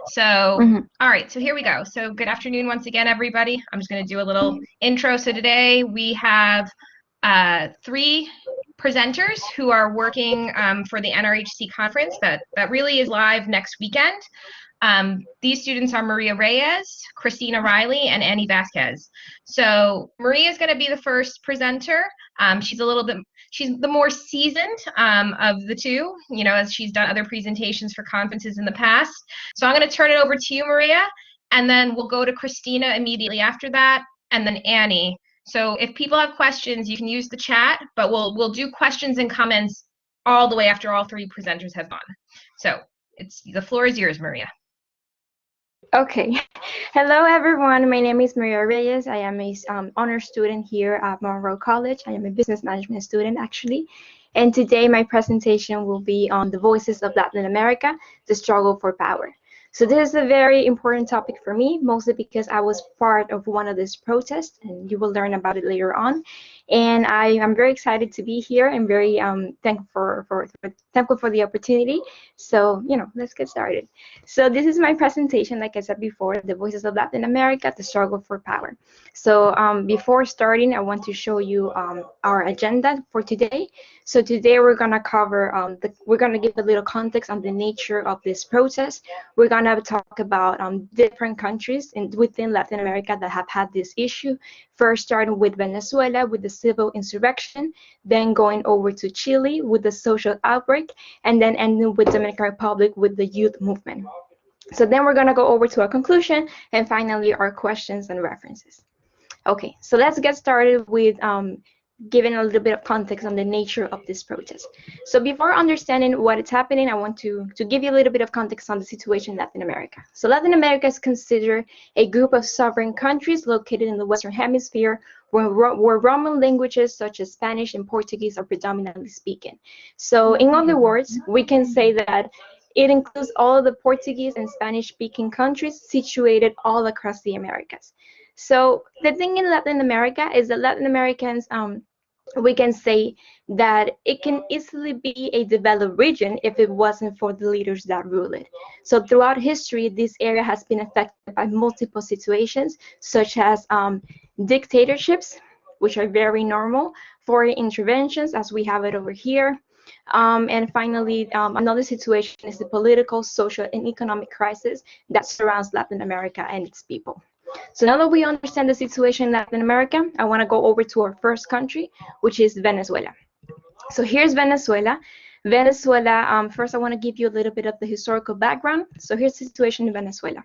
So, Mhm. all right, so here we go. So good afternoon once again, everybody. I'm just going to do a little intro. So today we have three presenters who are working for the NRHC conference that really is live next weekend. These students are Maria Reyes, Christina Reilly, and Annie Vasquez. So Maria is going to be the first presenter. She's the more seasoned of the two, as she's done other presentations for conferences in the past. So I'm going to turn it over to you, Maria, and then we'll go to Christina immediately after that, and then Annie. So if people have questions, you can use the chat, but we'll do questions and comments all the way after all three presenters have gone. So the floor is yours, Maria. Okay. Hello, everyone. My name is Maria Reyes. I am a honor student here at Monroe College. I am a business management student, actually. And today my presentation will be on the voices of Latin America, the struggle for power. So this is a very important topic for me, mostly because I was part of one of these protests, and you will learn about it later on. And I am very excited to be here and very thankful for the opportunity. So, let's get started. So this is my presentation, like I said before, the voices of Latin America, the struggle for power. So before starting, I want to show you our agenda for today. So today we're gonna cover, we're gonna give a little context on the nature of this process. We're gonna talk about different countries within Latin America that have had this issue. First starting with Venezuela with the civil insurrection, then going over to Chile with the social outbreak, and then ending with Dominican Republic with the youth movement. So then we're going to go over to our conclusion and finally our questions and references. Okay, so let's get started with giving a little bit of context on the nature of this protest. So before understanding what is happening, I want to give you a little bit of context on the situation in Latin America. So Latin America is considered a group of sovereign countries located in the Western Hemisphere where Roman languages such as Spanish and Portuguese are predominantly spoken. So in other words, we can say that it includes all of the Portuguese and Spanish-speaking countries situated all across the Americas. So the thing in Latin America is that Latin Americans, we can say that it can easily be a developed region if it wasn't for the leaders that rule it. So throughout history, this area has been affected by multiple situations, such as dictatorships, which are very normal, foreign interventions, as we have it over here, and finally, another situation is the political, social, and economic crisis that surrounds Latin America and its people. So now that we understand the situation in Latin America, I want to go over to our first country, which is Venezuela. So here's Venezuela. Venezuela, first I want to give you a little bit of the historical background. So here's the situation in Venezuela.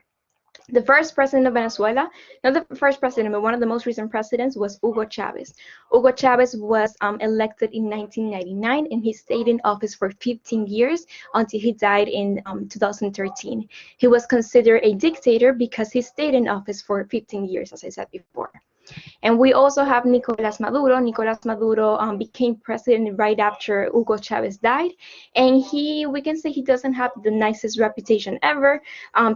The first president of Venezuela, not the first president, but one of the most recent presidents was Hugo Chavez. Hugo Chavez was elected in 1999, and he stayed in office for 15 years until he died in 2013. He was considered a dictator because he stayed in office for 15 years, as I said before. And we also have Nicolas Maduro. Nicolas Maduro became president right after Hugo Chavez died. And we can say he doesn't have the nicest reputation ever.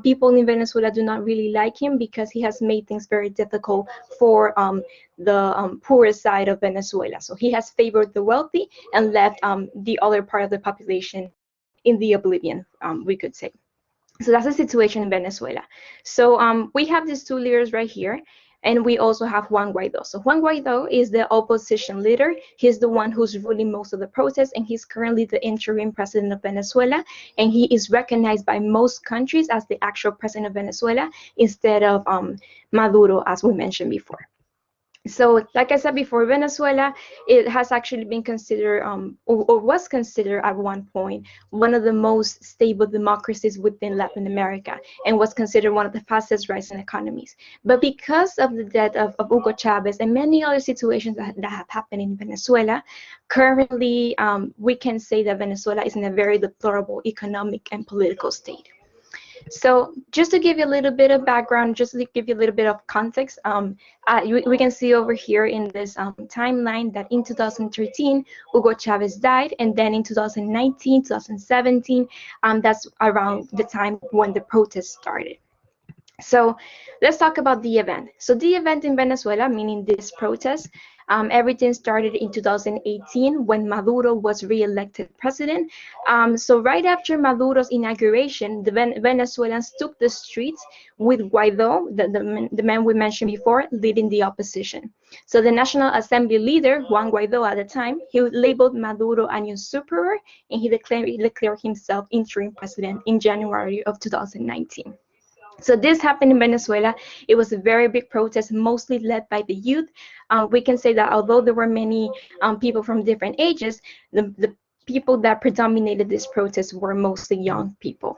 People in Venezuela do not really like him because he has made things very difficult for the poorer side of Venezuela. So he has favored the wealthy and left the other part of the population in the oblivion, we could say. So that's the situation in Venezuela. So we have these two leaders right here. And we also have Juan Guaido. So Juan Guaido is the opposition leader. He's the one who's ruling most of the protests, and he's currently the interim president of Venezuela. And he is recognized by most countries as the actual president of Venezuela instead of Maduro, as we mentioned before. So, like I said before, Venezuela, it has actually been considered, or was considered at one point, one of the most stable democracies within Latin America, and was considered one of the fastest rising economies. But because of the death of Hugo Chavez and many other situations that have happened in Venezuela, currently we can say that Venezuela is in a very deplorable economic and political state. So just to give you a little bit of background, just to give you a little bit of context, we can see over here in this timeline that in 2013, Hugo Chavez died, and then in 2019, 2017, that's around the time when the protests started. So let's talk about the event. So the event in Venezuela, meaning this protest, Everything started in 2018 when Maduro was re-elected president. So right after Maduro's inauguration, the Venezuelans took the streets with Guaido, the man we mentioned before, leading the opposition. So the National Assembly leader, Juan Guaido at the time, he labeled Maduro an usurper, and he declared himself interim president in January of 2019. So this happened in Venezuela. It was a very big protest, mostly led by the youth. We can say that although there were many people from different ages, the people that predominated this protest were mostly young people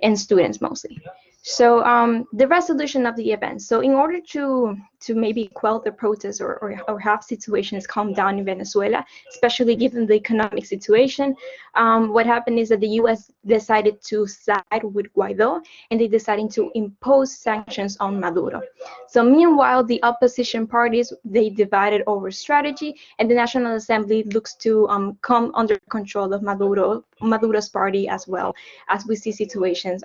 and students mostly. So the resolution of the event. So in order to maybe quell the protests or have situations calm down in Venezuela, especially given the economic situation, what happened is that the U.S. decided to side with Guaido, and they decided to impose sanctions on Maduro. So meanwhile, the opposition parties, they divided over strategy, and the National Assembly looks to come under control of Maduro's party as well, as we see situations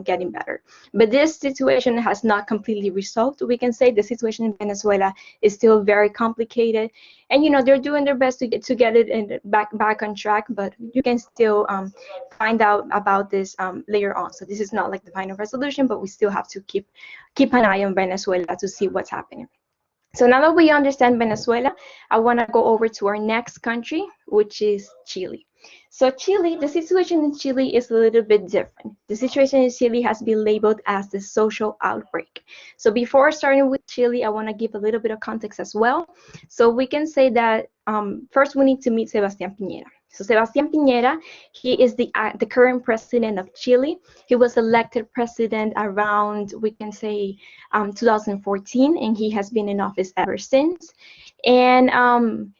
getting better. But this situation has not completely resolved. We can say the situation in Venezuela is still very complicated, and they're doing their best to get it back on track, but you can still find out about this later on. So this is not like the final resolution, but we still have to keep an eye on Venezuela to see what's happening. So now that we understand Venezuela, I want to go over to our next country, which is Chile. So Chile, the situation in Chile is a little bit different. The situation in Chile has been labeled as the social outbreak. So before starting with Chile, I want to give a little bit of context as well. So we can say that first we need to meet Sebastián Piñera. So Sebastián Piñera, he is the current president of Chile. He was elected president around, we can say, 2014, and he has been in office ever since. And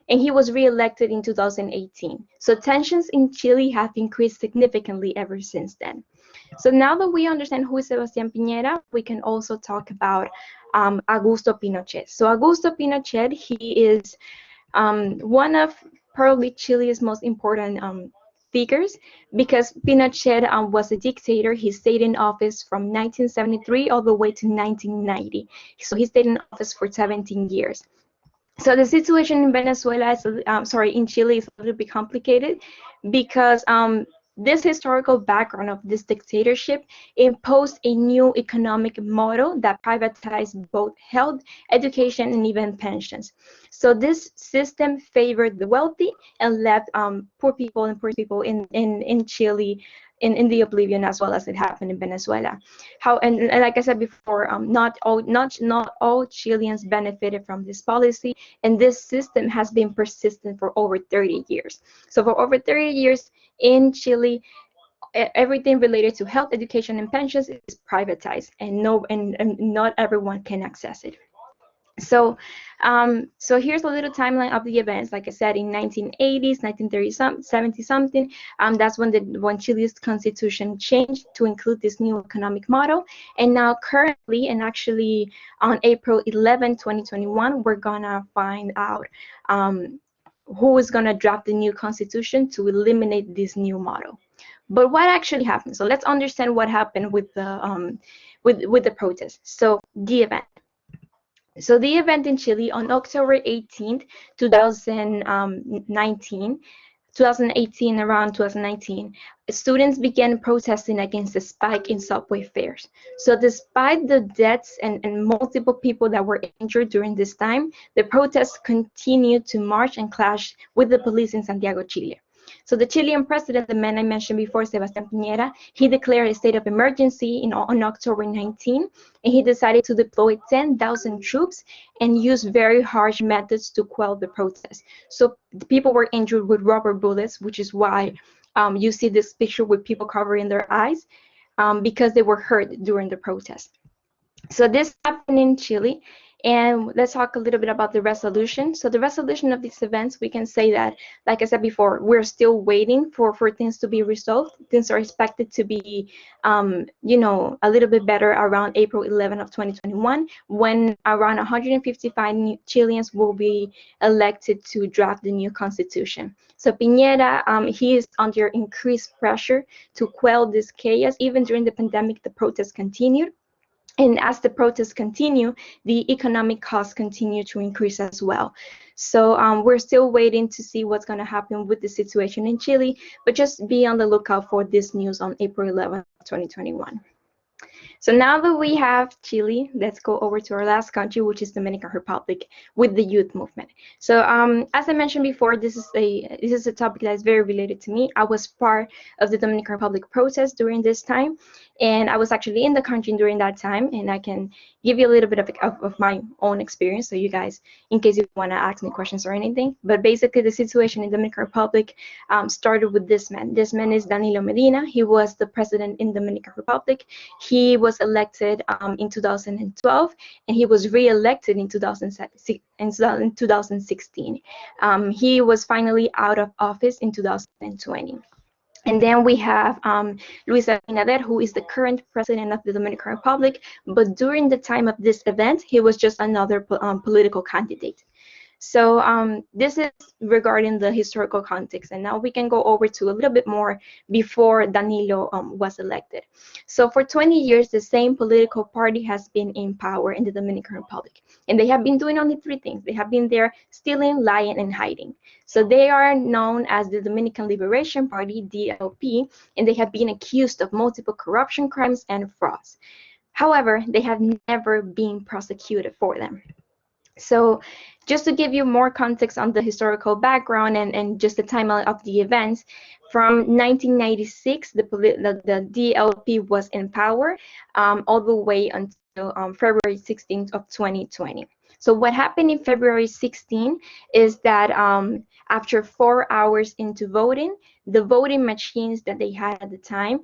he was re-elected in 2018. So tensions in Chile have increased significantly ever since then. So now that we understand who is Sebastián Piñera, we can also talk about Augusto Pinochet. So Augusto Pinochet, he is one of probably Chile's most important figures, because Pinochet was a dictator. He stayed in office from 1973 all the way to 1990. So he stayed in office for 17 years. So the situation in Venezuela is, in Chile is a little bit complicated, because this historical background of this dictatorship imposed a new economic model that privatized both health, education, and even pensions. So this system favored the wealthy and left poor people in Chile in the oblivion, as well as it happened in Venezuela. And like I said before, not all Chileans benefited from this policy, and this system has been persistent for over 30 years. So for over 30 years in Chile, everything related to health, education, and pensions is privatized, and not everyone can access it. So here's a little timeline of the events. Like I said, in 1980s, 1930, 70 something, that's when Chile's constitution changed to include this new economic model. And now currently, and actually on April 11, 2021, we're gonna find out who is gonna draft the new constitution to eliminate this new model. But what actually happened? So let's understand what happened with the protest. So the event. So the event in Chile on October 18th, 2018, around 2019, students began protesting against the spike in subway fares. So despite the deaths and multiple people that were injured during this time, the protests continued to march and clash with the police in Santiago, Chile. So the Chilean president, the man I mentioned before, Sebastián Piñera, he declared a state of emergency on October 19, and he decided to deploy 10,000 troops and use very harsh methods to quell the protests. So the people were injured with rubber bullets, which is why you see this picture with people covering their eyes, because they were hurt during the protest. So this happened in Chile, and let's talk a little bit about the resolution. So the resolution of these events, we can say that, like I said before, we're still waiting for things to be resolved. Things are expected to be, a little bit better around April 11 of 2021, when around 155 new Chileans will be elected to draft the new constitution. So Piñera, he is under increased pressure to quell this chaos. Even during the pandemic, the protests continued. And as the protests continue, the economic costs continue to increase as well. So we're still waiting to see what's going to happen with the situation in Chile, but just be on the lookout for this news on April 11th, 2021. So now that we have Chile, let's go over to our last country, which is Dominican Republic, with the youth movement. So as I mentioned before, this is a topic that is very related to me. I was part of the Dominican Republic protest during this time, and I was actually in the country during that time, and I can give you a little bit of my own experience, so you guys, in case you want to ask me questions or anything. But basically, the situation in Dominican Republic started with this man. This man is Danilo Medina. He was the president in Dominican Republic. He was elected in 2012, and he was re-elected in 2016. He was finally out of office in 2020. And then we have Luis Abinader, who is the current president of the Dominican Republic. But during the time of this event, he was just another political candidate. So this is regarding the historical context, and now we can go over to a little bit more before Danilo was elected. So for 20 years, the same political party has been in power in the Dominican Republic, and they have been doing only three things. They have been there stealing, lying, and hiding. So they are known as the Dominican Liberation Party, DLP, and they have been accused of multiple corruption crimes and frauds. However, they have never been prosecuted for them. So just to give you more context on the historical background and just the timeline of the events, from 1996, the DLP was in power all the way until February 16th of 2020. So what happened in February 16 is that after 4 hours into voting, the voting machines that they had at the time,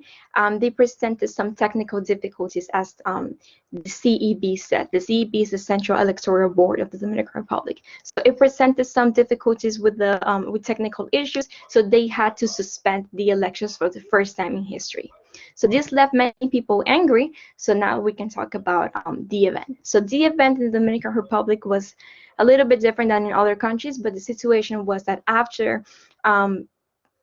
they presented some technical difficulties, as the CEB said. The CEB is the Central Electoral Board of the Dominican Republic. So it presented some difficulties with the with technical issues, so they had to suspend the elections for the first time in history. So this left many people angry. So now we can talk about the event. So the event in the Dominican Republic was a little bit different than in other countries, but the situation was that after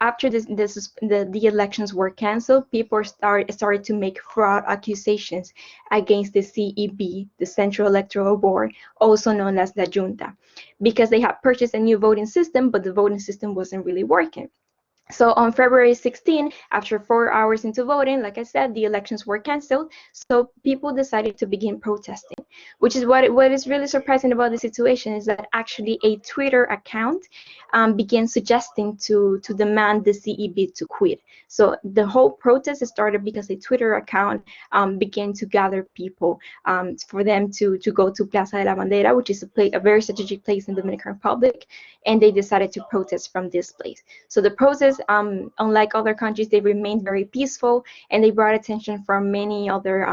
the elections were canceled, people started to make fraud accusations against the CEB, the Central Electoral Board, also known as the Junta, because they had purchased a new voting system, but the voting system wasn't really working. So on February 16, after 4 hours into voting, like I said, the elections were canceled. So people decided to begin protesting, which is what is really surprising about the situation is that actually a Twitter account began suggesting to demand the CEB to quit. So the whole protest started because a Twitter account began to gather people for them to go to Plaza de la Bandera, which is a very strategic place in the Dominican Republic, and they decided to protest from this place. So the protest, unlike other countries, they remained very peaceful, and they brought attention from many other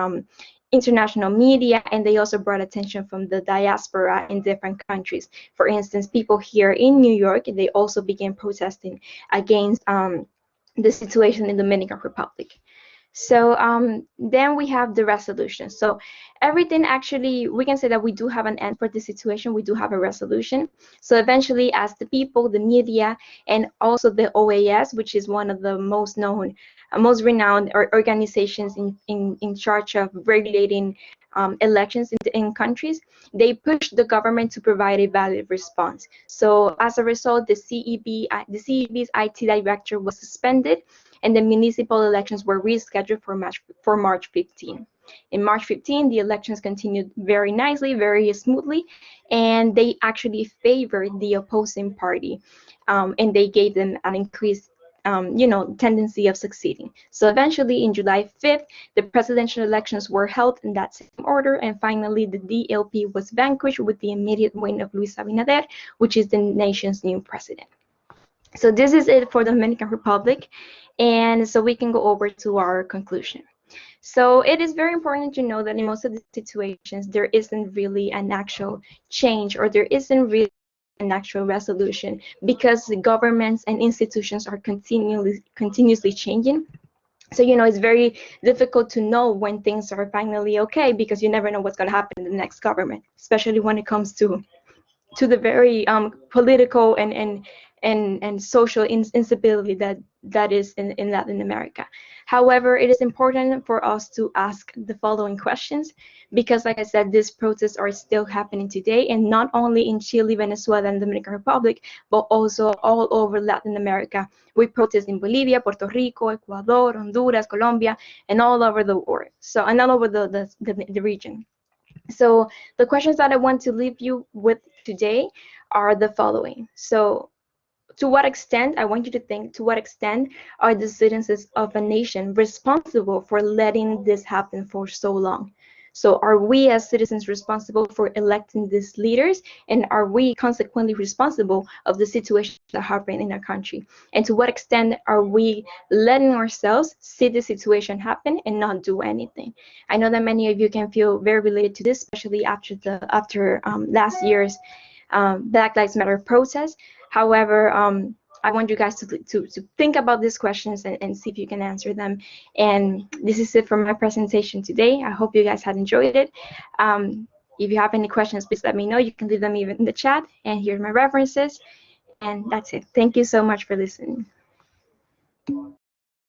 international media, and they also brought attention from the diaspora in different countries. For instance, people here in New York, they also began protesting against the situation in the Dominican Republic. So then we have the resolution. So everything, actually, we can say that we do have an end for the situation. We do have a resolution. So eventually, as the people, the media, and also the OAS, which is one of the most known, most renowned organizations in charge of regulating elections in countries, they pushed the government to provide a valid response. So as a result, the CEB's IT director was suspended, and the municipal elections were rescheduled for March 15. In March 15, the elections continued very nicely, very smoothly, and they actually favored the opposing party, and they gave them an increased tendency of succeeding. So eventually, in July 5th, the presidential elections were held in that same order, and finally, the DLP was vanquished with the immediate win of Luis Abinader, which is the nation's new president. So this is it for the Dominican Republic, and so we can go over to our conclusion. So it is very important to know that in most of the situations, there isn't really an actual change, or there isn't really an actual resolution, because the governments and institutions are continuously changing. So, it's very difficult to know when things are finally okay, because you never know what's going to happen in the next government, especially when it comes to the very political and social instability that that is in Latin America. However, it is important for us to ask the following questions because, like I said, these protests are still happening today, and not only in Chile, Venezuela, and Dominican Republic, but also all over Latin America. We protest in Bolivia, Puerto Rico, Ecuador, Honduras, Colombia, and all over the world. So, and all over the region. So the questions that I want to leave you with today are the following. So to what extent, I want you to think, to what extent are the citizens of a nation responsible for letting this happen for so long? So are we as citizens responsible for electing these leaders? And are we consequently responsible of the situation that happened in our country? And to what extent are we letting ourselves see the situation happen and not do anything? I know that many of you can feel very related to this, especially after last year's Black Lives Matter protest. However, I want you guys to think about these questions and see if you can answer them. And this is it for my presentation today. I hope you guys had enjoyed it. If you have any questions, please let me know. You can leave them even in the chat. And here's my references. And that's it. Thank you so much for listening.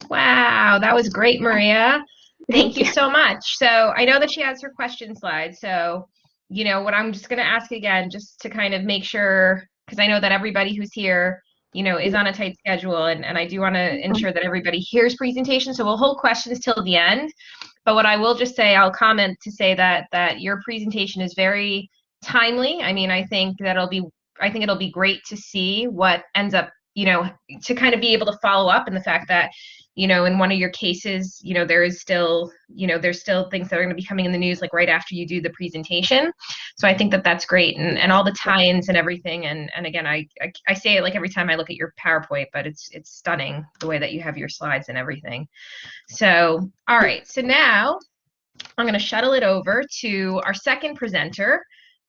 Wow, that was great, Maria. Thank you you. so much. So I know that she has her question slide. So, you know, what I'm just going to ask again, just to kind of make sure, because I know that everybody who's here, you know, is on a tight schedule, and I do want to ensure that everybody hears presentation. So we'll hold questions till the end. But what I will just say, I'll comment to say that your presentation is very timely. I mean, I think it'll be great to see what ends up, you know, to kind of be able to follow up, and the fact that, you know, in one of your cases, you know, there's still things that are going to be coming in the news like right after you do the presentation. So I think that that's great, and all the tie-ins and everything. And again, I say it like every time I look at your PowerPoint, but it's stunning the way that you have your slides and everything. So, all right. So now I'm going to shuttle it over to our second presenter,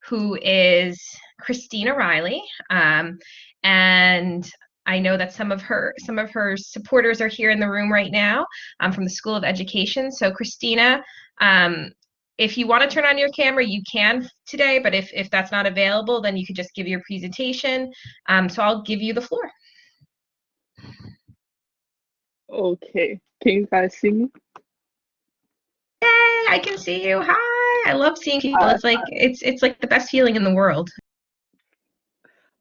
who is Christina Reilly. And I know that some of her supporters are here in the room right now from the School of Education. So Christina, if you want to turn on your camera, you can today, but if that's not available, then you could just give your presentation. So I'll give you the floor. Okay, can you guys see me? Yay, I can see you. Hi. I love seeing people. It's like the best feeling in the world.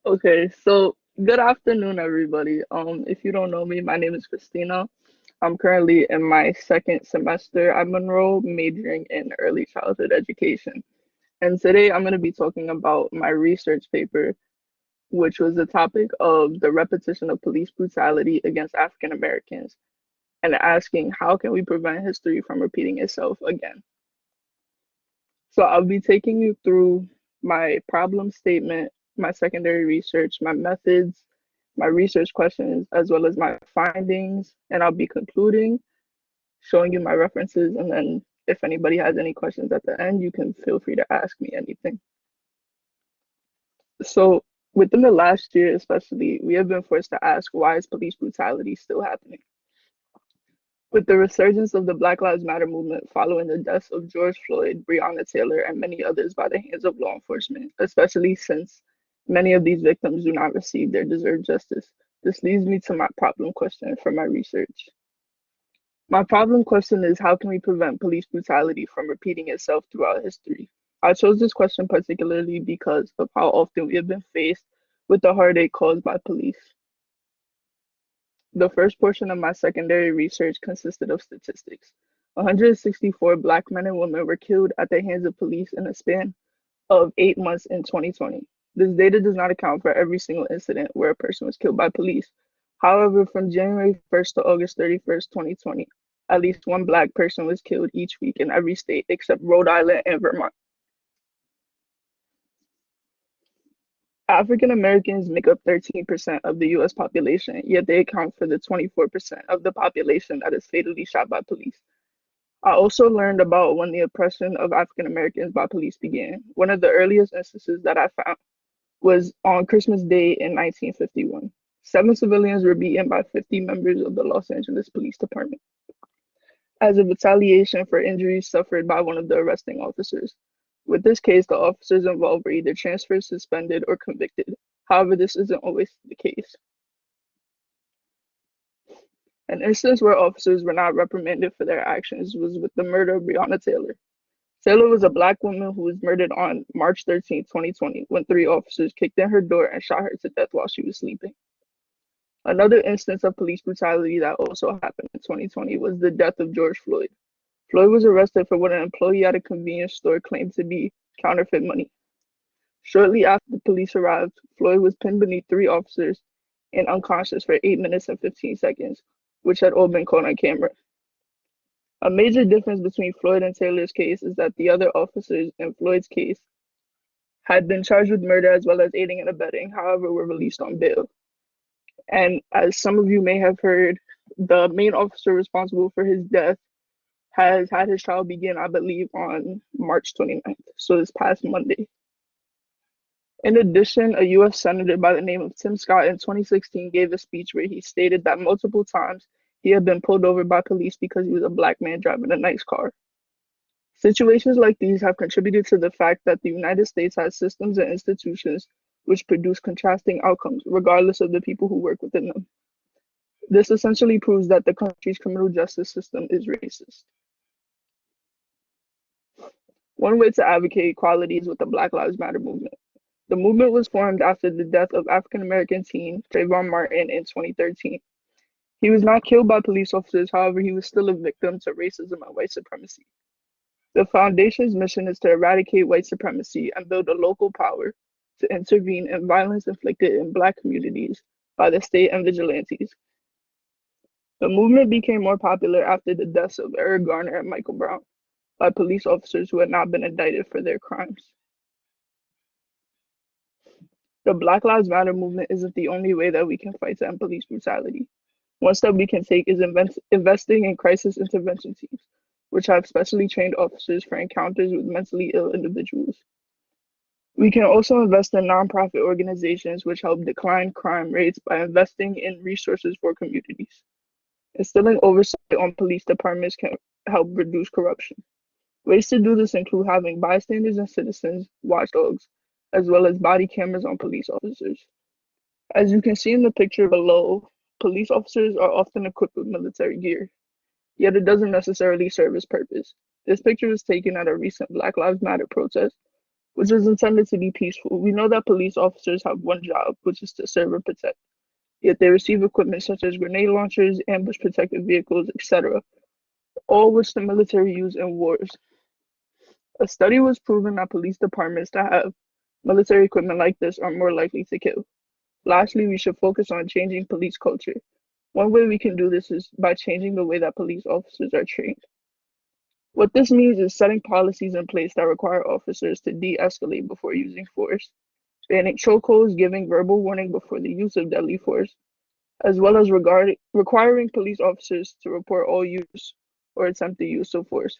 Okay, so good afternoon, everybody. If you don't know me, my name is Christina. I'm currently in my second semester at Monroe, majoring in early childhood education. And today I'm going to be talking about my research paper, which was the topic of the repetition of police brutality against African Americans, and asking how can we prevent history from repeating itself again. So I'll be taking you through my problem statement, my secondary research, my methods, my research questions, as well as my findings, and I'll be concluding, showing you my references, and then if anybody has any questions at the end, you can feel free to ask me anything. So within the last year especially, we have been forced to ask, why is police brutality still happening? With the resurgence of the Black Lives Matter movement following the deaths of George Floyd, Breonna Taylor, and many others by the hands of law enforcement, especially since many of these victims do not receive their deserved justice, this leads me to my problem question for my research. My problem question is, how can we prevent police brutality from repeating itself throughout history? I chose this question particularly because of how often we have been faced with the heartache caused by police. The first portion of my secondary research consisted of statistics. 164 Black men and women were killed at the hands of police in a span of 8 months in 2020. This data does not account for every single incident where a person was killed by police. However, from January 1st to August 31st, 2020, at least one Black person was killed each week in every state except Rhode Island and Vermont. African Americans make up 13% of the US population, yet they account for the 24% of the population that is fatally shot by police. I also learned about when the oppression of African Americans by police began. One of the earliest instances that I found was on Christmas Day in 1951. 7 civilians were beaten by 50 members of the Los Angeles Police Department as a retaliation for injuries suffered by one of the arresting officers. With this case, the officers involved were either transferred, suspended, or convicted. However, this isn't always the case. An instance where officers were not reprimanded for their actions was with the murder of Breonna Taylor. Taylor was a Black woman who was murdered on March 13, 2020, when 3 officers kicked in her door and shot her to death while she was sleeping. Another instance of police brutality that also happened in 2020 was the death of George Floyd. Floyd was arrested for what an employee at a convenience store claimed to be counterfeit money. Shortly after the police arrived, Floyd was pinned beneath 3 officers and unconscious for 8 minutes and 15 seconds, which had all been caught on camera. A major difference between Floyd and Taylor's case is that the other officers in Floyd's case had been charged with murder as well as aiding and abetting, however, were released on bail. And as some of you may have heard, the main officer responsible for his death has had his trial begin, I believe, on March 29th, so this past Monday. In addition, a U.S. Senator by the name of Tim Scott in 2016 gave a speech where he stated that multiple times he had been pulled over by police because he was a Black man driving a nice car. Situations like these have contributed to the fact that the United States has systems and institutions which produce contrasting outcomes, regardless of the people who work within them. This essentially proves that the country's criminal justice system is racist. One way to advocate equality is with the Black Lives Matter movement. The movement was formed after the death of African-American teen Trayvon Martin in 2013. He was not killed by police officers, however, he was still a victim to racism and white supremacy. The foundation's mission is to eradicate white supremacy and build a local power to intervene in violence inflicted in Black communities by the state and vigilantes. The movement became more popular after the deaths of Eric Garner and Michael Brown by police officers who had not been indicted for their crimes. The Black Lives Matter movement isn't the only way that we can fight to end police brutality. One step we can take is investing in crisis intervention teams, which have specially trained officers for encounters with mentally ill individuals. We can also invest in nonprofit organizations which help decline crime rates by investing in resources for communities. Instilling oversight on police departments can help reduce corruption. Ways to do this include having bystanders and citizens watchdogs, as well as body cameras on police officers. As you can see in the picture below, police officers are often equipped with military gear, yet it doesn't necessarily serve its purpose. This picture was taken at a recent Black Lives Matter protest, which was intended to be peaceful. We know that police officers have one job, which is to serve and protect, yet they receive equipment such as grenade launchers, ambush protected vehicles, etc., all which the military use in wars. A study was proven that police departments that have military equipment like this are more likely to kill. Lastly, we should focus on changing police culture. One way we can do this is by changing the way that police officers are trained. What this means is setting policies in place that require officers to de-escalate before using force, banning chokeholds, giving verbal warning before the use of deadly force, as well as requiring police officers to report all use or attempted use of force.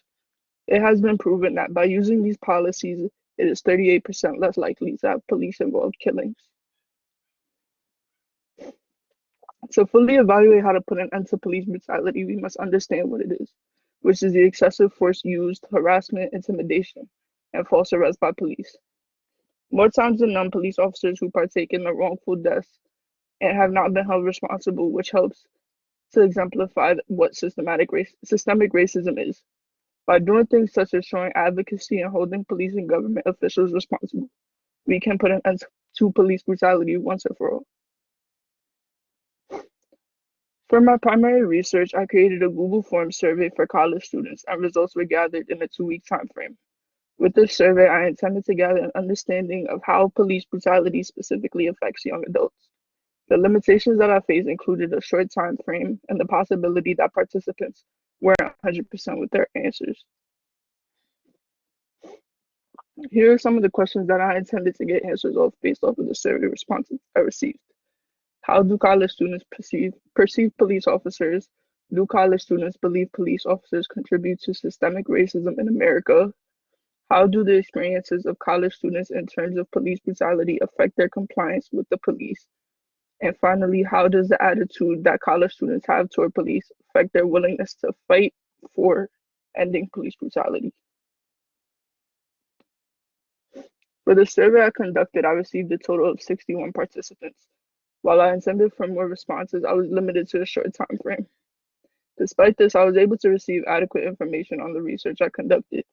It has been proven that by using these policies, it is 38% less likely to have police-involved killings. To fully evaluate how to put an end to police brutality, we must understand what it is, which is the excessive force used, harassment, intimidation, and false arrest by police. More times than none, police officers who partake in the wrongful deaths and have not been held responsible, which helps to exemplify what systemic racism is. By doing things such as showing advocacy and holding police and government officials responsible, we can put an end to police brutality once and for all. For my primary research, I created a Google Forms survey for college students, and results were gathered in a 2-week time frame. With this survey, I intended to gather an understanding of how police brutality specifically affects young adults. The limitations that I faced included a short time frame and the possibility that participants weren't 100% with their answers. Here are some of the questions that I intended to get answers off based off of the survey responses I received. How do college students perceive police officers? Do college students believe police officers contribute to systemic racism in America? How do the experiences of college students in terms of police brutality affect their compliance with the police? And finally, how does the attitude that college students have toward police affect their willingness to fight for ending police brutality? For the survey I conducted, I received a total of 61 participants. While I intended for more responses, I was limited to a short time frame. Despite this, I was able to receive adequate information on the research I conducted.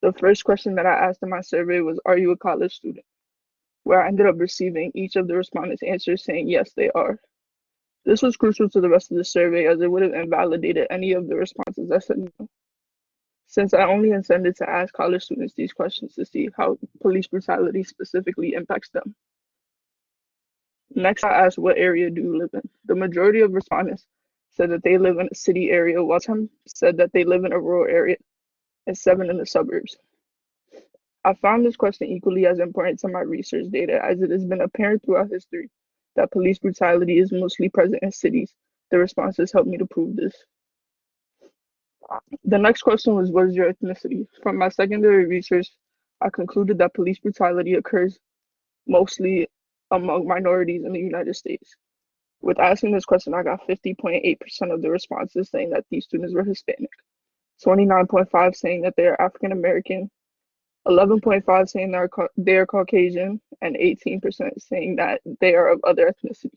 The first question that I asked in my survey was, "Are you a college student?" where I ended up receiving each of the respondents' answers saying yes, they are. This was crucial to the rest of the survey as it would have invalidated any of the responses that said no, since I only intended to ask college students these questions to see how police brutality specifically impacts them. Next, I asked, what area do you live in? The majority of respondents said that they live in a city area, while 10 said that they live in a rural area, and 7 in the suburbs. I found this question equally as important to my research data, as it has been apparent throughout history that police brutality is mostly present in cities. The responses helped me to prove this. The next question was, what is your ethnicity? From my secondary research, I concluded that police brutality occurs mostly among minorities in the United States. With asking this question, I got 50.8% of the responses saying that these students were Hispanic, 29.5% saying that they are African American, 11.5% saying they are Caucasian, and 18% saying that they are of other ethnicity.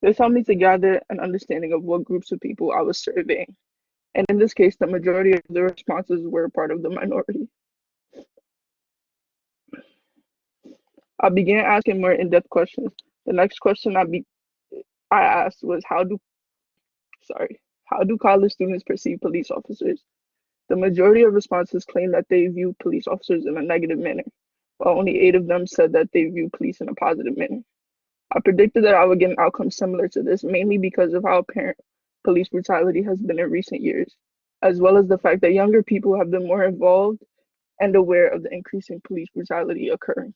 This helped me to gather an understanding of what groups of people I was surveying. And in this case, the majority of the responses were part of the minority. I began asking more in-depth questions. The next question I asked was, how do college students perceive police officers? The majority of responses claim that they view police officers in a negative manner, while only 8 of them said that they view police in a positive manner. I predicted that I would get an outcome similar to this, mainly because of how apparent police brutality has been in recent years, as well as the fact that younger people have been more involved and aware of the increasing police brutality occurring.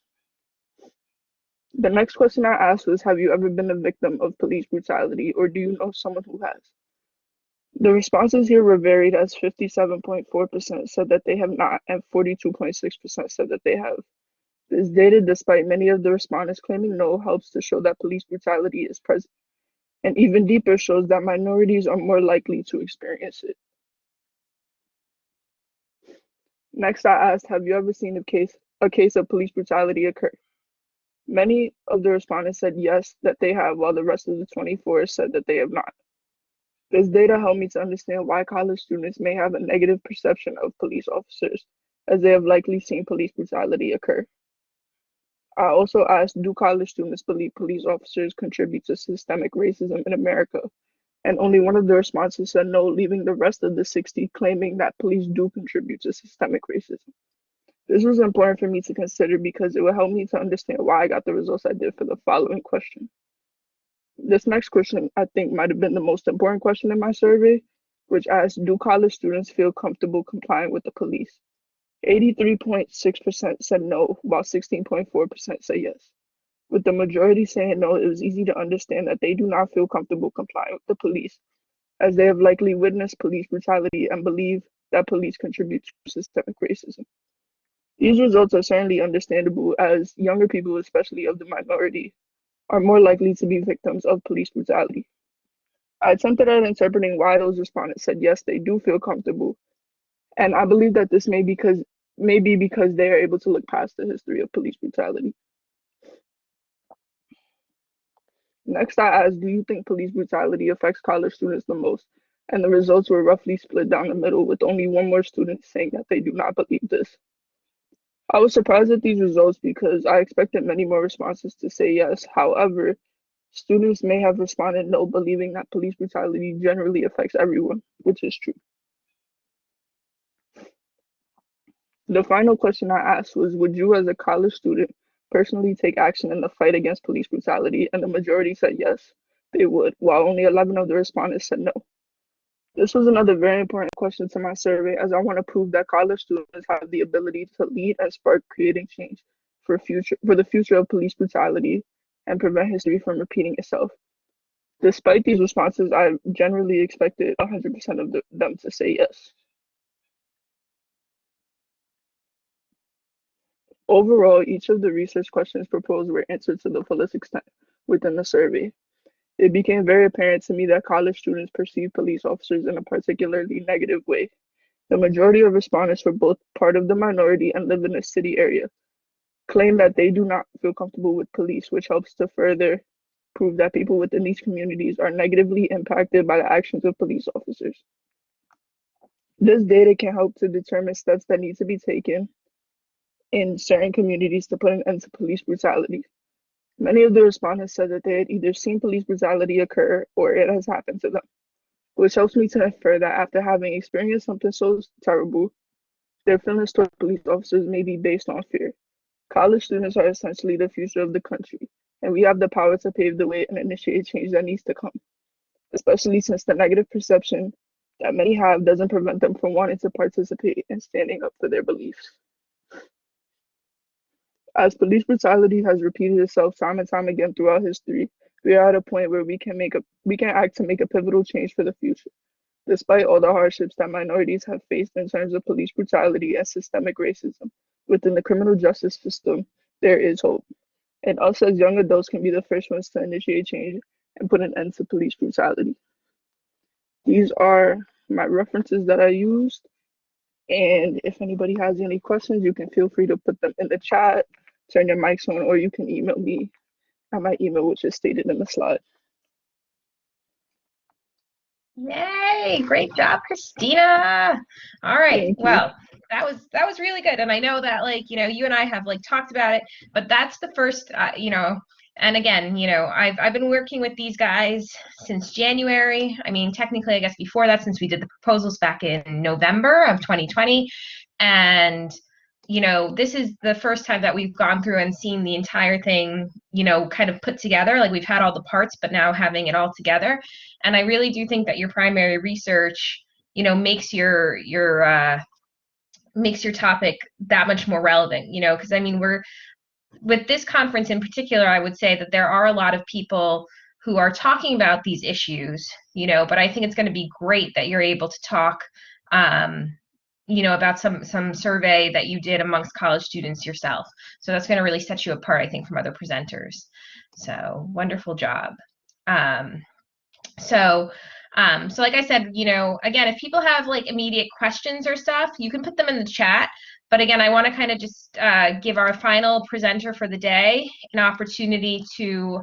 The next question I asked was, have you ever been a victim of police brutality, or do you know someone who has? The responses here were varied, as 57.4% said that they have not and 42.6% said that they have. This data, despite many of the respondents claiming no, helps to show that police brutality is present, and even deeper shows that minorities are more likely to experience it. Next, I asked, have you ever seen a case of police brutality occur? Many of the respondents said yes, that they have, while the rest of the 24 said that they have not. This data helped me to understand why college students may have a negative perception of police officers, as they have likely seen police brutality occur. I also asked, do college students believe police officers contribute to systemic racism in America? And only one of the responses said no, leaving the rest of the 60 claiming that police do contribute to systemic racism. This was important for me to consider because it would help me to understand why I got the results I did for the following question. This next question, I think, might have been the most important question in my survey, which asked, do college students feel comfortable complying with the police? 83.6% said no, while 16.4% said yes. With the majority saying no, it was easy to understand that they do not feel comfortable complying with the police, as they have likely witnessed police brutality and believe that police contribute to systemic racism. These results are certainly understandable, as younger people, especially of the minority, are more likely to be victims of police brutality. I attempted at interpreting why those respondents said yes, they do feel comfortable, and I believe that this may be because they are able to look past the history of police brutality. Next, I asked, do you think police brutality affects college students the most? And the results were roughly split down the middle, with only one more student saying that they do not believe this. I was surprised at these results because I expected many more responses to say yes. However, students may have responded no, believing that police brutality generally affects everyone, which is true. The final question I asked was, would you as a college student personally take action in the fight against police brutality? And the majority said yes, they would, while only 11 of the respondents said no. This was another very important question to my survey, as I want to prove that college students have the ability to lead and spark creating change for the future of police brutality and prevent history from repeating itself. Despite these responses, I generally expected 100% of them to say yes. Overall, each of the research questions proposed were answered to the fullest extent within the survey. It became very apparent to me that college students perceive police officers in a particularly negative way. The majority of respondents were both part of the minority and live in a city area, claim that they do not feel comfortable with police, which helps to further prove that people within these communities are negatively impacted by the actions of police officers. This data can help to determine steps that need to be taken in certain communities to put an end to police brutality. Many of the respondents said that they had either seen police brutality occur or it has happened to them, which helps me to infer that after having experienced something so terrible, their feelings toward police officers may be based on fear. College students are essentially the future of the country, and we have the power to pave the way and initiate change that needs to come, especially since the negative perception that many have doesn't prevent them from wanting to participate and standing up for their beliefs. As police brutality has repeated itself time and time again throughout history, we are at a point where we can act to make a pivotal change for the future. Despite all the hardships that minorities have faced in terms of police brutality and systemic racism within the criminal justice system, there is hope. And us as young adults can be the first ones to initiate change and put an end to police brutality. These are my references that I used. And if anybody has any questions, you can feel free to put them in the chat, turn your mics on, or you can email me at my email, which is stated in the slide. Yay! Great job, Christina. All right. Thank you. Well, that was really good, and I know that you and I have talked about it, but that's the first and again, I've been working with these guys since January. I mean, technically, I guess before that, since we did the proposals back in November of 2020, and this is the first time that we've gone through and seen the entire thing, kind of put together. Like, we've had all the parts, but now having it all together. And I really do think that your primary research, makes your topic that much more relevant, because I mean, with this conference in particular, I would say that there are a lot of people who are talking about these issues, but I think it's going to be great that you're able to talk, about some survey that you did amongst college students yourself. So that's going to really set you apart, I think, from other presenters. So wonderful job. So like I said, again, if people have immediate questions or stuff, you can put them in the chat. But again, I want to kind of just give our final presenter for the day an opportunity to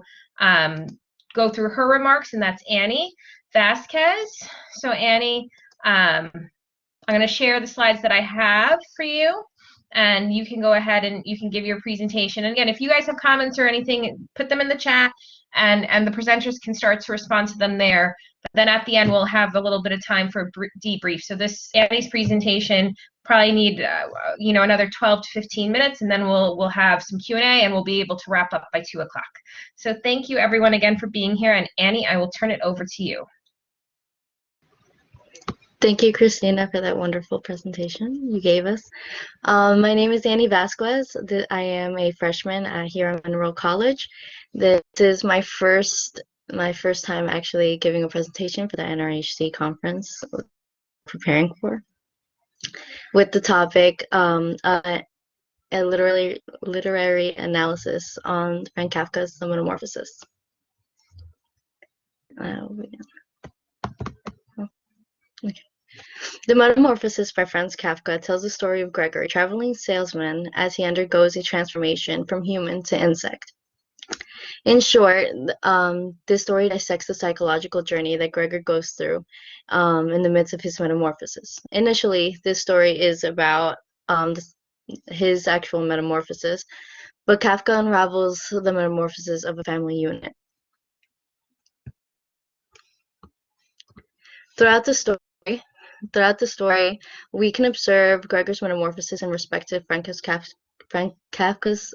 go through her remarks, and that's Annie Vasquez. So Annie, I'm going to share the slides that I have for you, and you can go ahead and you can give your presentation. And again, if you guys have comments or anything, put them in the chat, and the presenters can start to respond to them there. But then at the end, we'll have a little bit of time for a debrief. So this Annie's presentation probably need another 12 to 15 minutes, and then we'll have some Q&A, and we'll be able to wrap up by 2 o'clock. So thank you everyone again for being here, and Annie, I will turn it over to you. Thank you, Christina, for that wonderful presentation you gave us. My name is Annie Vasquez. I am a freshman here at Monroe College. This is my first time actually giving a presentation for the NRHC conference we're preparing for, with the topic a literary analysis on Frank Kafka's The Metamorphosis. Okay. The Metamorphosis by Franz Kafka tells the story of Gregor, a traveling salesman, as he undergoes a transformation from human to insect. In short, this story dissects the psychological journey that Gregor goes through in the midst of his metamorphosis. Initially, this story is about his actual metamorphosis, but Kafka unravels the metamorphosis of a family unit. Throughout the story, we can observe Gregor's metamorphosis in respect to Frank Kafka's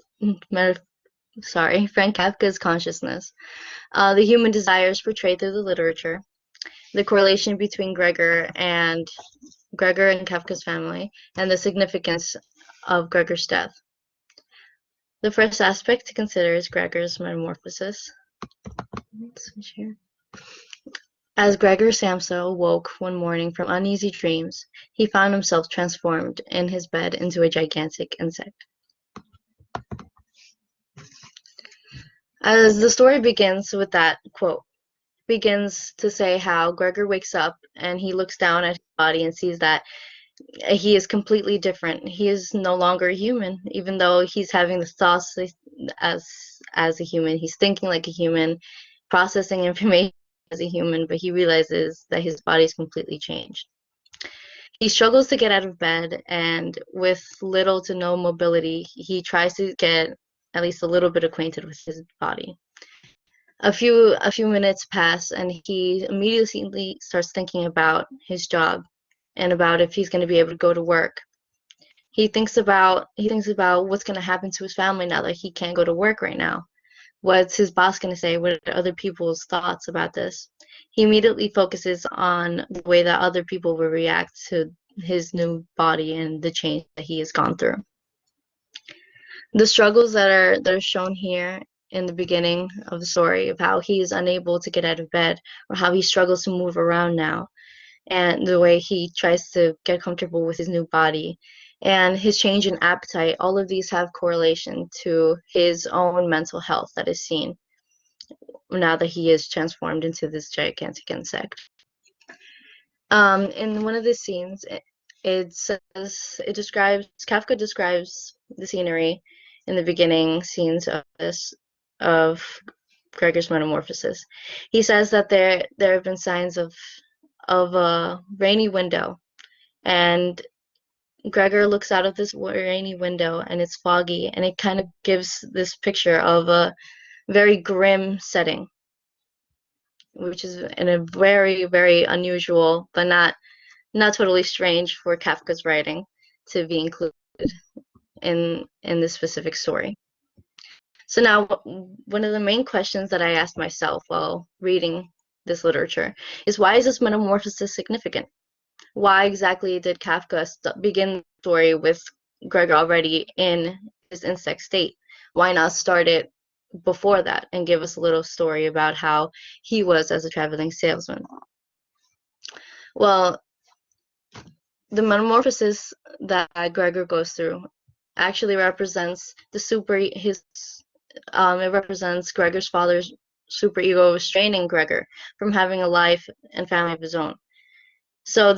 consciousness, the human desires portrayed through the literature, the correlation between Gregor and Kafka's family, and the significance of Gregor's death. The first aspect to consider is Gregor's metamorphosis. Let's switch here. As Gregor Samsa awoke one morning from uneasy dreams, he found himself transformed in his bed into a gigantic insect. As the story begins with that quote, begins to say how Gregor wakes up and he looks down at his body and sees that he is completely different. He is no longer a human, even though he's having the thoughts as a human. He's thinking like a human. processing information as a human, but he realizes that his body is completely changed. He struggles to get out of bed, and with little to no mobility, he tries to get at least a little bit acquainted with his body. A few minutes pass, and he immediately starts thinking about his job and about if he's going to be able to go to work. He thinks about what's going to happen to his family now that he can't go to work right now. What's his boss going to say? What are other people's thoughts about this? He immediately focuses on the way that other people will react to his new body and the change that he has gone through. The struggles that are shown here in the beginning of the story of how he is unable to get out of bed, or how he struggles to move around now, and the way he tries to get comfortable with his new body, and his change in appetite, all of these have correlation to his own mental health that is seen now that he is transformed into this gigantic insect. In one of the scenes, Kafka describes the scenery in the beginning scenes of Gregor's metamorphosis. He says that there have been signs of a rainy window, and Gregor looks out of this rainy window, and it's foggy, and it kind of gives this picture of a very grim setting, which is in a very, very unusual, but not totally strange for Kafka's writing to be included in this specific story. So now, one of the main questions that I asked myself while reading this literature is, why is this metamorphosis significant? Why exactly did Kafka begin the story with Gregor already in his insect state? Why not start it before that and give us a little story about how he was as a traveling salesman? Well, the metamorphosis that Gregor goes through actually represents it represents Gregor's father's superego restraining Gregor from having a life and family of his own. So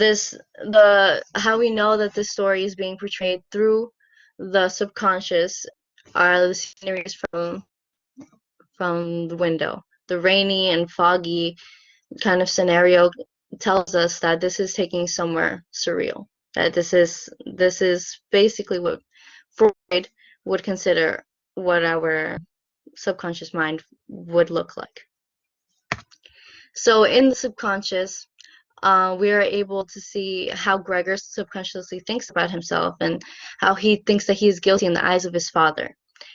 how we know that this story is being portrayed through the subconscious are the sceneries from the window. The rainy and foggy kind of scenario tells us that this is taking somewhere surreal. That this is basically what Freud would consider what our subconscious mind would look like. So in the subconscious, we are able to see how Gregor subconsciously thinks about himself, and how he thinks that he is guilty in the eyes of his father,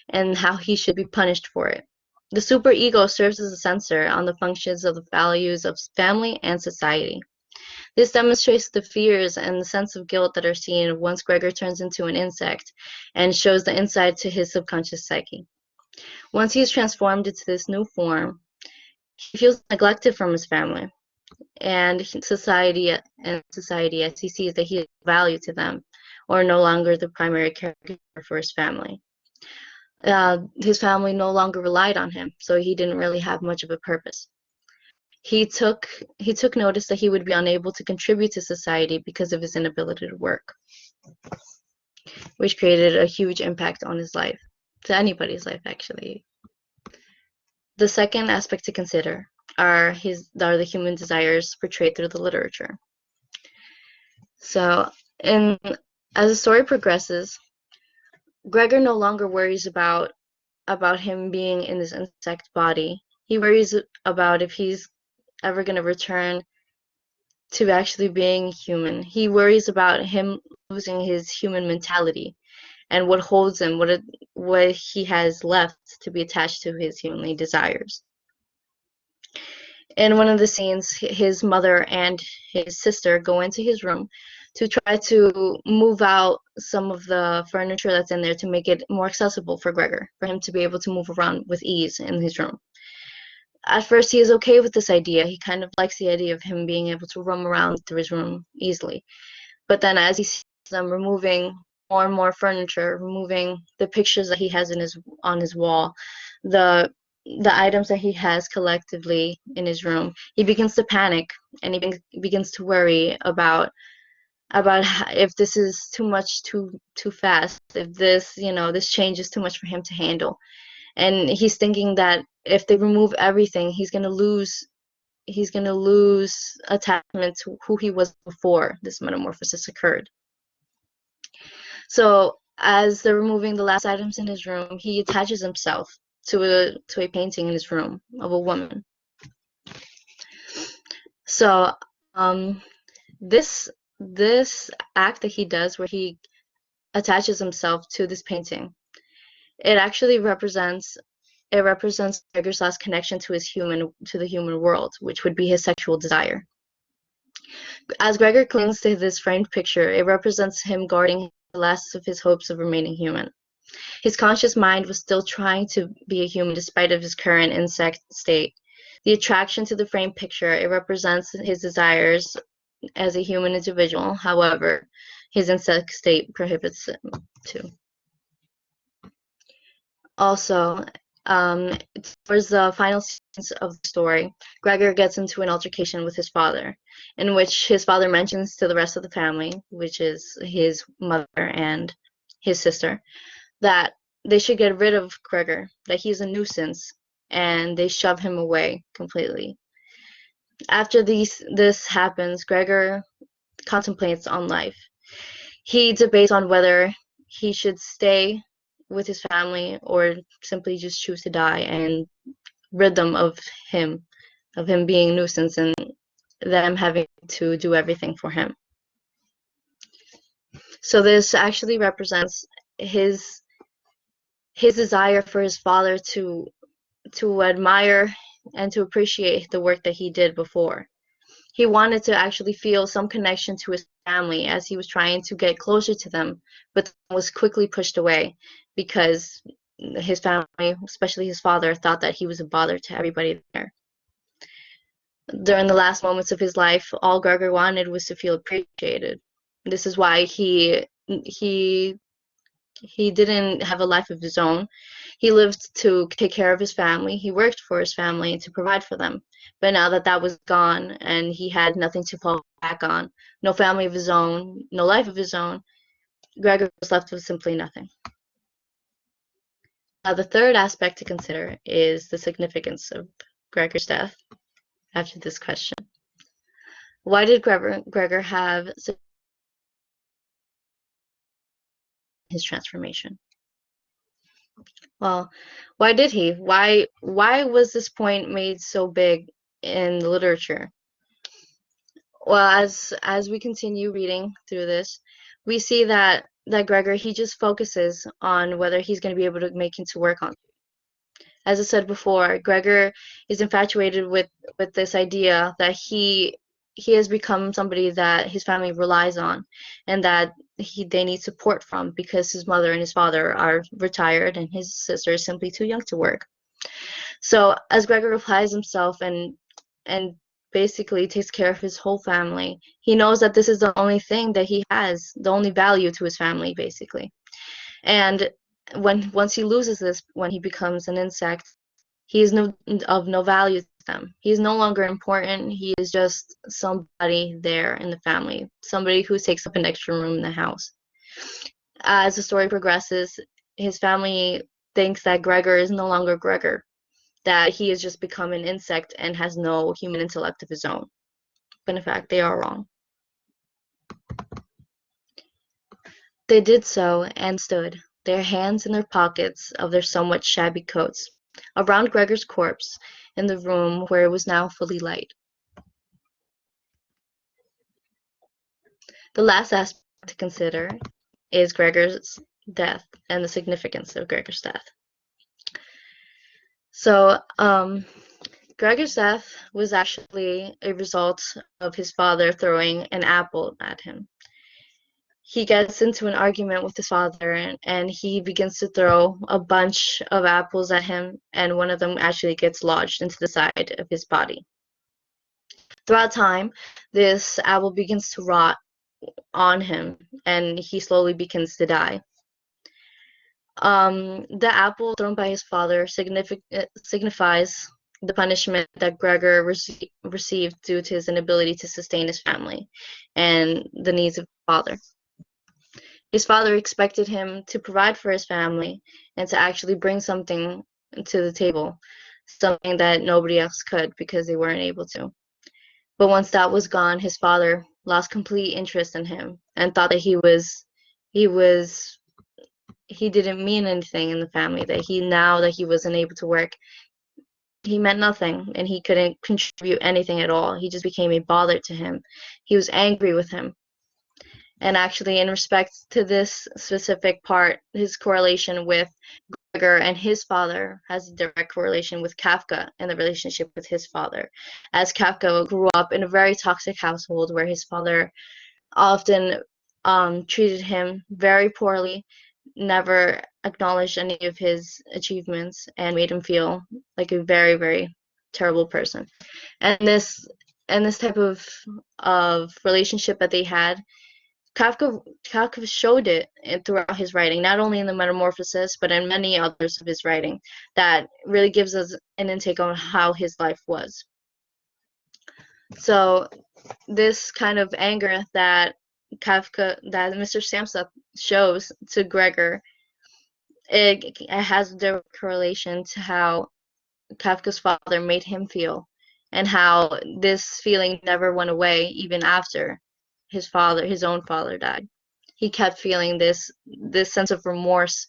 and how he should be punished for it. The superego serves as a censor on the functions of the values of family and society. This demonstrates the fears and the sense of guilt that are seen once Gregor turns into an insect and shows the inside to his subconscious psyche. Once he is transformed into this new form, he feels neglected from his family and society, as he sees that he is of value to them, or no longer the primary caregiver for his family. His family no longer relied on him, so he didn't really have much of a purpose. He took notice that he would be unable to contribute to society because of his inability to work, which created a huge impact on his life, to anybody's life actually. The second aspect to consider are the human desires portrayed through the literature. So, as the story progresses, Gregor no longer worries about him being in this insect body. He worries about if he's ever going to return to actually being human. He worries about him losing his human mentality and what holds him, what he has left to be attached to his humanly desires. In one of the scenes, his mother and his sister go into his room to try to move out some of the furniture that's in there to make it more accessible for Gregor, for him to be able to move around with ease in his room. At first, he is okay with this idea. He kind of likes the idea of him being able to roam around through his room easily. But then as he sees them removing more and more furniture, removing the pictures that he has on his wall, the items that he has collectively in his room, he begins to panic, and he begins to worry about if this is too much too fast, if this change is too much for him to handle. And he's thinking that if they remove everything, he's gonna lose attachment to who he was before this metamorphosis occurred. So as they're removing the last items in his room, he attaches himself to a painting in his room of a woman. So this act that he does, where he attaches himself to this painting, it actually represents Gregor's last connection to the human world, which would be his sexual desire. As Gregor clings to this framed picture, it represents him guarding the last of his hopes of remaining human. His conscious mind was still trying to be a human despite of his current insect state. The attraction to the framed picture, it represents his desires as a human individual. However, his insect state prohibits him to. Also, towards the final scenes of the story, Gregor gets into an altercation with his father, in which his father mentions to the rest of the family, which is his mother and his sister, that they should get rid of Gregor, that he's a nuisance, and they shove him away completely. After this happens, Gregor contemplates on life. He debates on whether he should stay with his family or simply just choose to die and rid them of him being a nuisance and them having to do everything for him. So this actually represents his desire for his father to admire and to appreciate the work that he did before. He wanted to actually feel some connection to his family as he was trying to get closer to them, but was quickly pushed away because his family, especially his father, thought that he was a bother to everybody there. During the last moments of his life, all Gregor wanted was to feel appreciated. This is why he didn't have a life of his own. He lived to take care of his family. He worked for his family to provide for them. But now that that was gone and he had nothing to fall back on, no family of his own, no life of his own, Gregor was left with simply nothing. The third aspect to consider is the significance of Gregor's death after this question. Why did Gregor have his transformation? Well, why did he? Why was this point made so big in the literature? Well, as we continue reading through this, we see that Gregor, he just focuses on whether he's going to be able to make it to work on. As I said before, Gregor is infatuated with this idea that he has become somebody that his family relies on and that they need support from because his mother and his father are retired and his sister is simply too young to work. So as Gregor applies himself and basically takes care of his whole family, he knows that this is the only thing that he has, the only value to his family, basically. And once he loses this, when he becomes an insect, he is of no value to them. He is no longer important. He is just somebody there in the family, somebody who takes up an extra room in the house. As the story progresses, his family thinks that Gregor is no longer Gregor, that he has just become an insect and has no human intellect of his own. But in fact, they are wrong. They did so and stood, their hands in their pockets of their somewhat shabby coats, around Gregor's corpse in the room where it was now fully light. The last aspect to consider is Gregor's death and the significance of Gregor's death. So, Gregor's death was actually a result of his father throwing an apple at him. He gets into an argument with his father and he begins to throw a bunch of apples at him, and one of them actually gets lodged into the side of his body. Throughout time, this apple begins to rot on him and he slowly begins to die. The apple thrown by his father signifies the punishment that Gregor received due to his inability to sustain his family and the needs of his father. His father expected him to provide for his family and to actually bring something to the table, something that nobody else could because they weren't able to. But once that was gone, his father lost complete interest in him and thought that he didn't mean anything in the family, that now that he wasn't able to work, he meant nothing and he couldn't contribute anything at all. He just became a bother to him. He was angry with him. And actually, in respect to this specific part, his correlation with Gregor and his father has a direct correlation with Kafka and the relationship with his father, as Kafka grew up in a very toxic household where his father often treated him very poorly, never acknowledged any of his achievements, and made him feel like a very, very terrible person. And this type of relationship that they had, Kafka showed it throughout his writing, not only in the Metamorphosis, but in many others of his writing, that really gives us an intake on how his life was. So this kind of anger that Mr. Samsa shows to Gregor, it has a direct correlation to how Kafka's father made him feel, and how this feeling never went away even after his own father died. He kept feeling this sense of remorse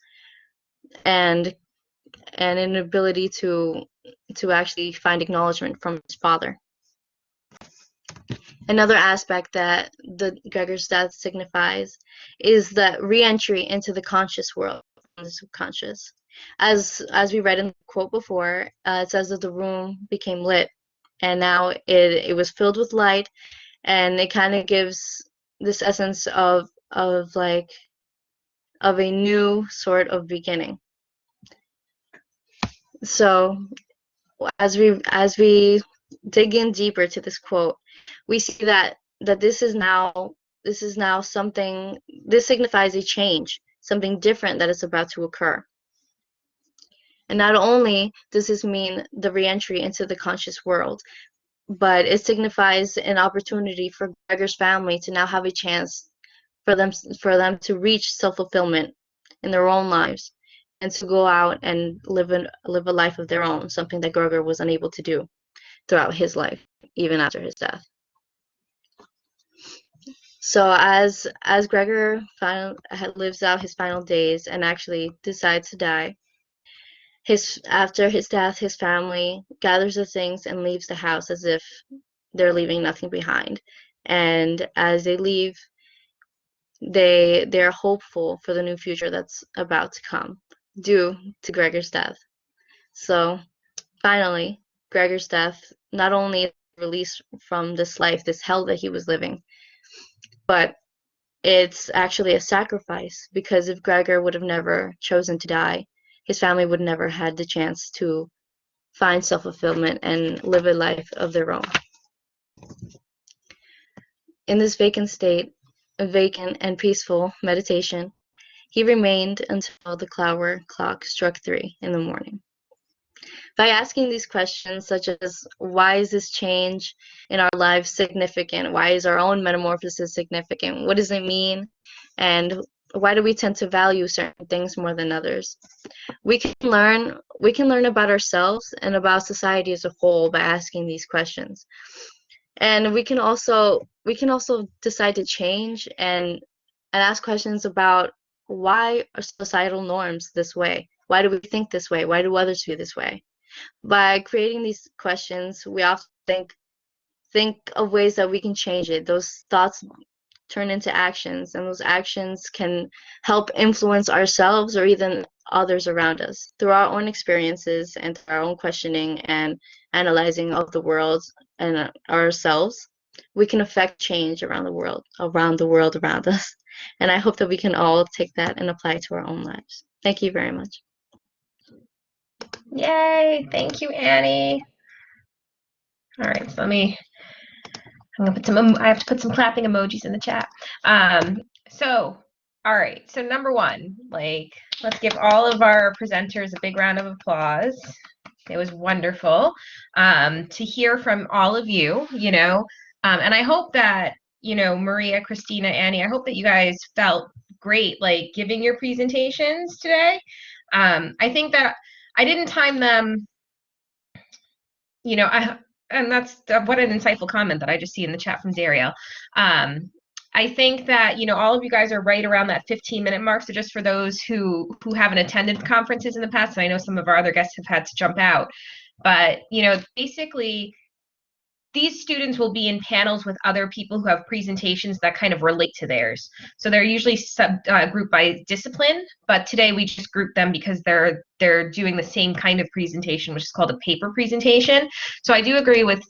and an inability to actually find acknowledgement from his father. Another aspect that the Gregor's death signifies is the re-entry into the conscious world from the subconscious. As we read in the quote before, it says that the room became lit, and now it was filled with light, and it kind of gives this essence of a new sort of beginning. So as we dig in deeper to this quote, we see that this signifies a change, something different that is about to occur. And not only does this mean the re-entry into the conscious world, but it signifies an opportunity for Gregor's family to now have a chance for them to reach self-fulfillment in their own lives, and to go out and live a life of their own, something that Gregor was unable to do throughout his life, even after his death. So as Gregor lives out his final days and actually decides to die, after his death, his family gathers the things and leaves the house as if they're leaving nothing behind. And as they leave, they're hopeful for the new future that's about to come due to Gregor's death. So finally, Gregor's death not only released from this life, this hell that he was living, but it's actually a sacrifice, because if Gregor would have never chosen to die, his family would never had the chance to find self-fulfillment and live a life of their own. In this vacant and peaceful meditation, he remained until the Clower clock struck 3 in the morning. By asking these questions, such as why is this change in our lives significant? Why is our own metamorphosis significant? What does it mean? And why do we tend to value certain things more than others? We can learn about ourselves and about society as a whole by asking these questions. And we can also decide to change and ask questions about why are societal norms this way? Why do we think this way? Why do others feel this way? By creating these questions, we often think of ways that we can change it. Those thoughts turn into actions, and those actions can help influence ourselves or even others around us. Through our own experiences and through our own questioning and analyzing of the world and ourselves, we can affect change around the world around us. And I hope that we can all take that and apply it to our own lives. Thank you very much. Yay! Thank you, Annie. All right, so I have to put some clapping emojis in the chat. All right, so number one, let's give all of our presenters a big round of applause. It was wonderful to hear from all of you, and I hope that, Maria, Christina, Annie, I hope that you guys felt great, giving your presentations today. I think that I didn't time them, you know, and that's what an insightful comment that I just see in the chat from Zariel. I think that, you know, all of you guys are right around that 15-minute mark. So just for those who haven't attended conferences in the past, and I know some of our other guests have had to jump out, but, you know, basically these students will be in panels with other people who have presentations that kind of relate to theirs. So they're usually grouped by discipline, but today we just grouped them because they're doing the same kind of presentation, which is called a paper presentation. So I do agree with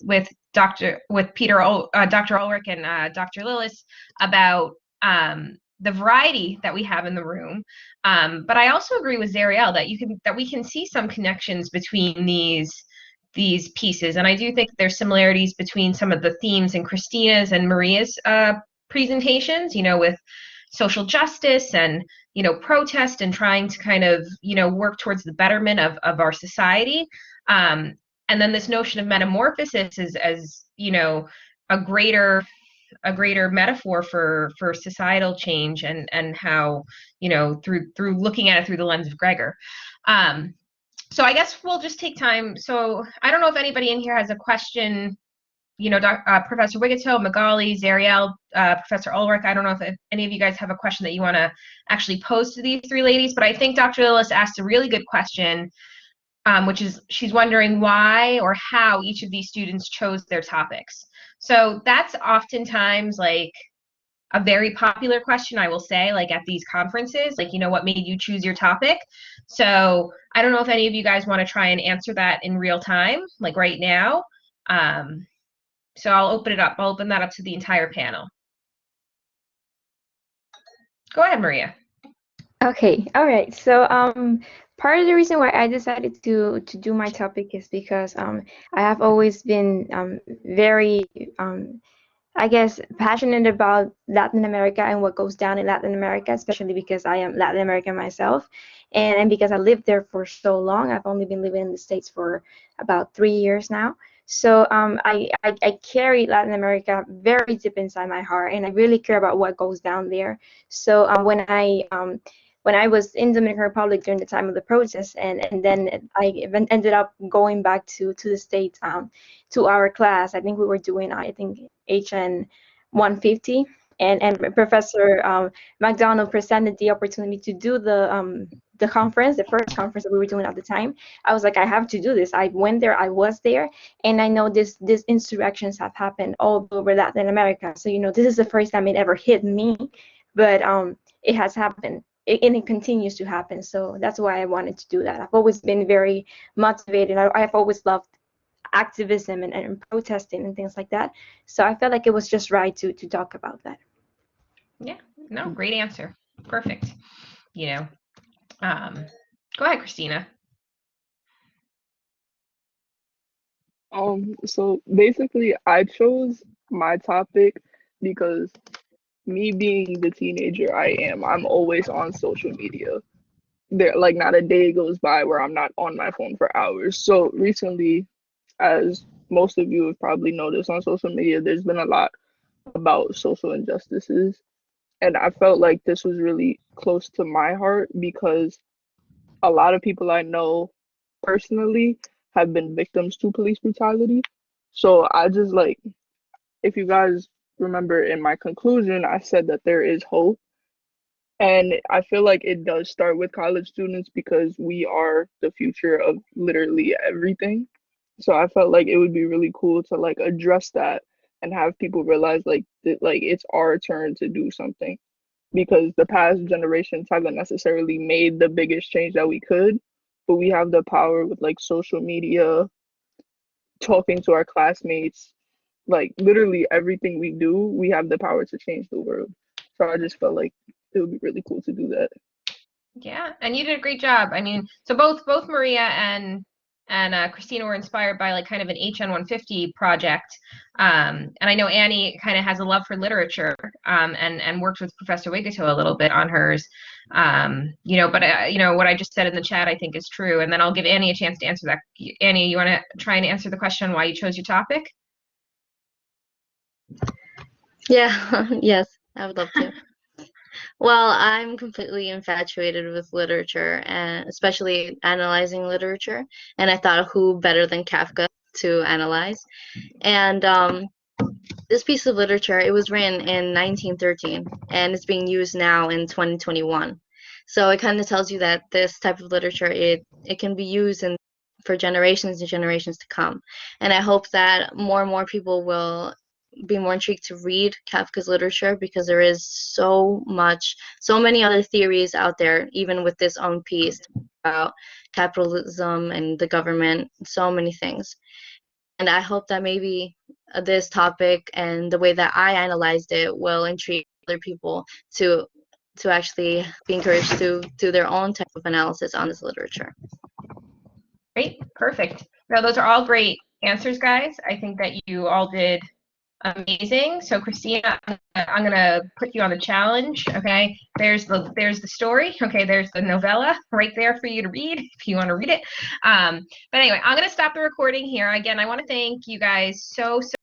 Dr. Ulrich and Dr. Lillis about the variety that we have in the room. But I also agree with Zariel that we can see some connections between these pieces. And I do think there's similarities between some of the themes in Christina's and Maria's presentations, you know, with social justice and, you know, protest and trying to kind of, you know, work towards the betterment of our society. And then this notion of metamorphosis is, as you know, a greater metaphor for societal change and how, you know, through looking at it through the lens of Gregor. So I guess we'll just take time. So I don't know if anybody in here has a question, you know, Professor Wigito, Magali, Zariel, Professor Ulrich. I don't know if any of you guys have a question that you want to actually pose to these three ladies, but I think Dr. Lillis asked a really good question, which is she's wondering why or how each of these students chose their topics. So that's oftentimes like a very popular question, I will say, like at these conferences, like, you know, what made you choose your topic? So I don't know if any of you guys want to try and answer that in real time, like right now. So I'll open it up. I'll open that up to the entire panel. Go ahead, Maria. Okay, all right. So part of the reason why I decided to do my topic is because I have always been very I guess passionate about Latin America and what goes down in Latin America, especially because I am Latin American myself, and because I lived there for so long. I've only been living in the States for about 3 years now. So I carry Latin America very deep inside my heart, and I really care about what goes down there. So when I was in Dominican Republic during the time of the protest, and then I ended up going back to the States to our class. I think we were doing, I think, HN 150, and Professor McDonald presented the opportunity to do the conference, the first conference that we were doing at the time. I was like, I have to do this. I went there, I was there, and I know these insurrections have happened all over Latin America. So, you know, this is the first time it ever hit me, but it has happened. And it continues to happen. So that's why I wanted to do that. I've always been very motivated. I've always loved activism and protesting and things like that. So I felt like it was just right to talk about that. Yeah, no, great answer. Perfect. You know, go ahead, Christina. So basically I chose my topic because me being the teenager I am, I'm always on social media. There, like, not a day goes by where I'm not on my phone for hours. So recently, as most of you have probably noticed on social media, there's been a lot about social injustices. And I felt like this was really close to my heart because a lot of people I know personally have been victims to police brutality. So I just like, if you guys remember in my conclusion, I said that there is hope. And I feel like it does start with college students because we are the future of literally everything. So I felt like it would be really cool to like address that and have people realize like that like it's our turn to do something because the past generations haven't necessarily made the biggest change that we could, but we have the power with like social media, talking to our classmates, like literally everything we do, we have the power to change the world. So I just felt like it would be really cool to do that. Yeah, and you did a great job. I mean, so both Maria and Christina were inspired by like kind of an HN 150 project. And I know Annie kind of has a love for literature and worked with Professor Wigito a little bit on hers. You know, but you know what I just said in the chat I think is true. And then I'll give Annie a chance to answer that. Annie, you want to try and answer the question on why you chose your topic? Yeah, yes, I would love to. Well, I'm completely infatuated with literature and especially analyzing literature. And I thought, who better than Kafka to analyze? And this piece of literature, it was written in 1913 and it's being used now in 2021. So it kind of tells you that this type of literature, it can be used for generations and generations to come. And I hope that more and more people will be more intrigued to read Kafka's literature because there is so many other theories out there, even with this own piece about capitalism and the government, so many things. And I hope that maybe this topic and the way that I analyzed it will intrigue other people to actually be encouraged to do their own type of analysis on this literature. Great, perfect. No, those are all great answers, guys. I think that you all did amazing. So Christina, I'm gonna put you on the challenge. Okay, there's the story. Okay, there's the novella right there for you to read if you want to read it. But anyway, I'm gonna stop the recording here. Again, I want to thank you guys so